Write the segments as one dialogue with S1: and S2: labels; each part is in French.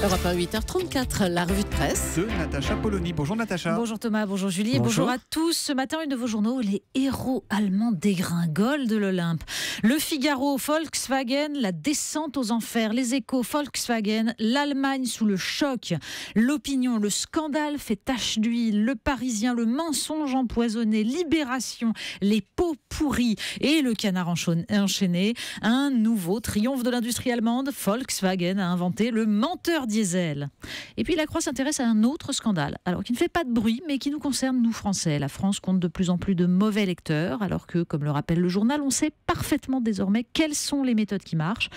S1: Europe 1, 8h34, la revue de presse
S2: de Natacha Polony. Bonjour Natacha.
S3: Bonjour Thomas, bonjour Julie,
S2: bonjour
S3: à tous. Ce matin, une de vos journaux, les héros allemands dégringolent de l'Olympe. Le Figaro, Volkswagen, la descente aux enfers. Les Échos, Volkswagen, l'Allemagne sous le choc. L'Opinion, le scandale fait tache d'huile. Le Parisien, le mensonge empoisonné. Libération, les pots pourris. Et le Canard enchaîné, un nouveau triomphe de l'industrie allemande. Volkswagen a inventé le menteur diesel. Et puis la Croix s'intéresse à un autre scandale, alors qui ne fait pas de bruit, mais qui nous concerne, nous Français. La France compte de plus en plus de mauvais lecteurs, alors que, comme le rappelle le journal, on sait parfaitement désormais quelles sont les méthodes qui marchent,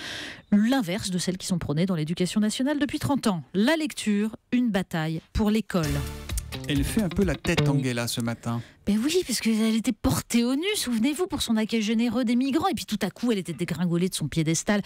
S3: l'inverse de celles qui sont prônées dans l'éducation nationale depuis 30 ans. La lecture, une bataille pour l'école.
S2: Elle fait un peu la tête, Angela, ce matin.
S3: Ben oui, parce qu'elle était portée au nu, souvenez-vous, pour son accueil généreux des migrants. Et puis tout à coup, elle était dégringolée de son piédestal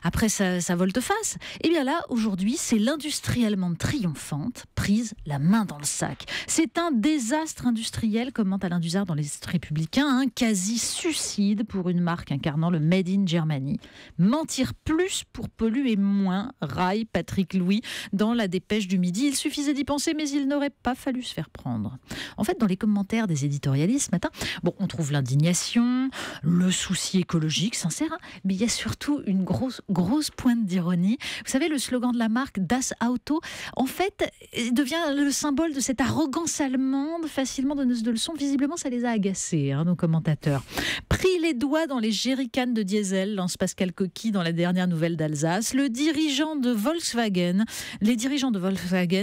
S3: après sa volte-face. Et bien là, aujourd'hui, c'est l'industrie allemande triomphante, prise la main dans le sac. C'est un désastre industriel, commente Alain Duzard dans Les Républicains, un quasi-suicide pour une marque incarnant le Made in Germany. Mentir plus pour polluer moins, raille Patrick Louis dans la Dépêche du Midi. Il suffisait d'y penser, mais il n'aurait pas fallu se faire prendre. En fait, dans les commentaires des éditorialistes ce matin, on trouve l'indignation, le souci écologique, sincère, mais il y a surtout une grosse pointe d'ironie. Vous savez, le slogan de la marque Das Auto, en fait, devient le symbole de cette arrogance allemande, facilement donneuse de leçons. Visiblement, ça les a agacés, nos commentateurs. Pris les doigts dans les jerrycans de diesel, lance Pascal Coqui dans la dernière nouvelle d'Alsace. Les dirigeants de Volkswagen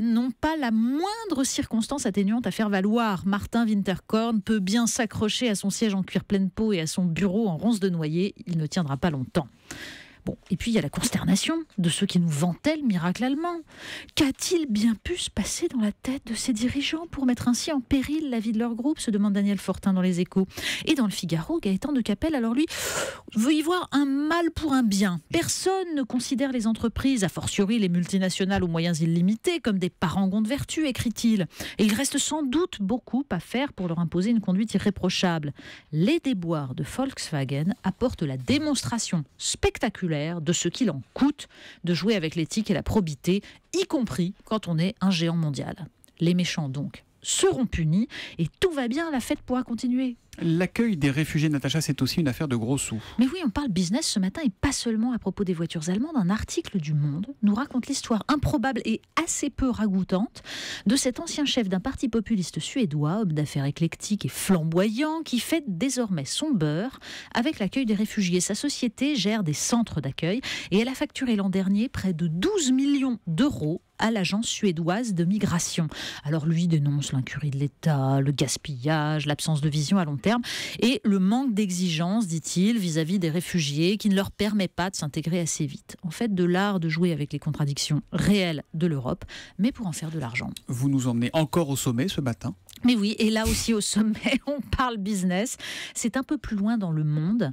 S3: n'ont pas la moindre circonstance atténuante à faire valoir. Martin Winterkorn peut bien s'accrocher à son siège en cuir pleine peau et à son bureau en ronce de noyer. Il ne tiendra pas longtemps. Et puis il y a la consternation de ceux qui nous vantaient le miracle allemand. Qu'a-t-il bien pu se passer dans la tête de ces dirigeants pour mettre ainsi en péril la vie de leur groupe, se demande Daniel Fortin dans Les Échos. Et dans le Figaro, Gaëtan de Capelle, alors lui, veut y voir un mal pour un bien. Personne ne considère les entreprises, a fortiori les multinationales aux moyens illimités, comme des parangons de vertu, écrit-il. Et il reste sans doute beaucoup à faire pour leur imposer une conduite irréprochable. Les déboires de Volkswagen apportent la démonstration spectaculaire de ce qu'il en coûte de jouer avec l'éthique et la probité, y compris quand on est un géant mondial. Les méchants, donc, seront punis et tout va bien, la fête pourra continuer.
S2: L'accueil des réfugiés, Natacha, c'est aussi une affaire de gros sous.
S3: Mais oui, on parle business ce matin et pas seulement à propos des voitures allemandes. Un article du Monde nous raconte l'histoire improbable et assez peu ragoûtante de cet ancien chef d'un parti populiste suédois, homme d'affaires éclectique et flamboyant, qui fait désormais son beurre avec l'accueil des réfugiés. Sa société gère des centres d'accueil et elle a facturé l'an dernier près de 12 millions d'euros à l'agence suédoise de migration. Alors lui dénonce l'incurie de l'État, le gaspillage, l'absence de vision à long terme et le manque d'exigence, dit-il, vis-à-vis des réfugiés qui ne leur permet pas de s'intégrer assez vite. En fait, de l'art de jouer avec les contradictions réelles de l'Europe, mais pour en faire de l'argent.
S2: Vous nous emmenez encore au sommet ce matin ?
S3: Mais oui, et là aussi au sommet, on parle business. C'est un peu plus loin dans le monde.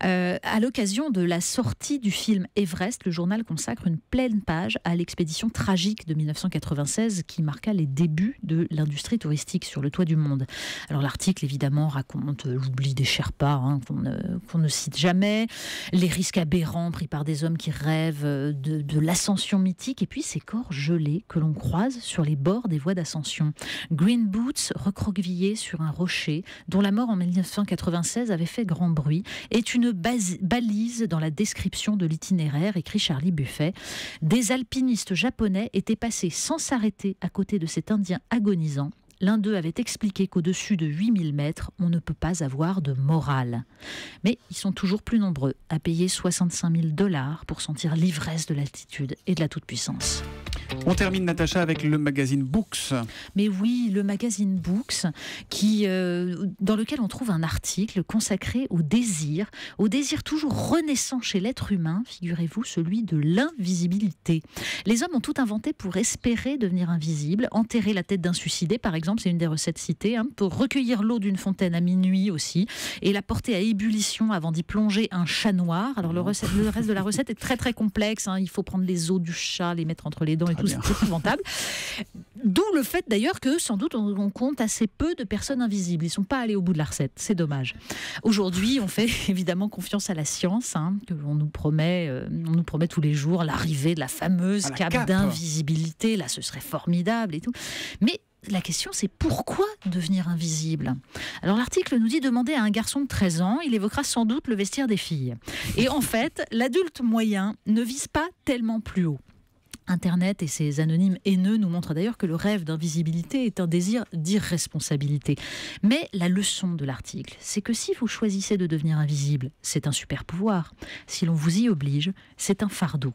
S3: À l'occasion de la sortie du film Everest, le journal consacre une pleine page à l'expédition tragique de 1996 qui marqua les débuts de l'industrie touristique sur le toit du monde. Alors l'article, évidemment, raconte l'oubli des Sherpas, qu'on ne cite jamais, les risques aberrants pris par des hommes qui rêvent de l'ascension mythique, et puis ces corps gelés que l'on croise sur les bords des voies d'ascension. Green Boots, recroquevillé sur un rocher, dont la mort en 1996 avait fait grand bruit, est une balise dans la description de l'itinéraire, écrit Charlie Buffet. Des alpinistes japonais étaient passés sans s'arrêter à côté de cet Indien agonisant. L'un d'eux avait expliqué qu'au-dessus de 8000 mètres, on ne peut pas avoir de morale. Mais ils sont toujours plus nombreux à payer 65 000 $, pour sentir l'ivresse de l'altitude et de la toute-puissance.
S2: On termine, Natacha, avec le magazine Books.
S3: Mais oui, le magazine Books, dans lequel on trouve un article consacré au désir toujours renaissant chez l'être humain, figurez-vous, celui de l'invisibilité. Les hommes ont tout inventé pour espérer devenir invisibles, enterrer la tête d'un suicidé, par exemple, c'est une des recettes citées, pour recueillir l'eau d'une fontaine à minuit aussi, et la porter à ébullition avant d'y plonger un chat noir. Alors le reste de la recette est très très complexe, il faut prendre les os du chat, les mettre entre les dents et
S2: Très bien.
S3: c'est épouvantable. D'où le fait d'ailleurs que sans doute on compte assez peu de personnes invisibles. Ils ne sont pas allés au bout de la recette, c'est dommage. Aujourd'hui, on fait évidemment confiance à la science, que on nous promet tous les jours l'arrivée de la fameuse cape d'invisibilité. Là, ce serait formidable et tout. Mais la question, c'est pourquoi devenir invisible ? Alors l'article nous dit demander à un garçon de 13 ans, il évoquera sans doute le vestiaire des filles. Et en fait, l'adulte moyen ne vise pas tellement plus haut. Internet et ses anonymes haineux nous montrent d'ailleurs que le rêve d'invisibilité est un désir d'irresponsabilité. Mais la leçon de l'article, c'est que si vous choisissez de devenir invisible, c'est un super pouvoir. Si l'on vous y oblige, c'est un fardeau.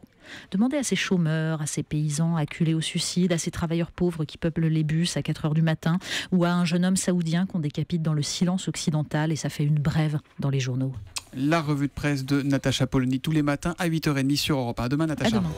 S3: Demandez à ces chômeurs, à ces paysans acculés au suicide, à ces travailleurs pauvres qui peuplent les bus à 4 heures du matin, ou à un jeune homme saoudien qu'on décapite dans le silence occidental et ça fait une brève dans les journaux.
S2: La revue de presse de Natacha Polony tous les matins à 8h30 sur Europe 1. À demain, Natacha.
S3: À demain.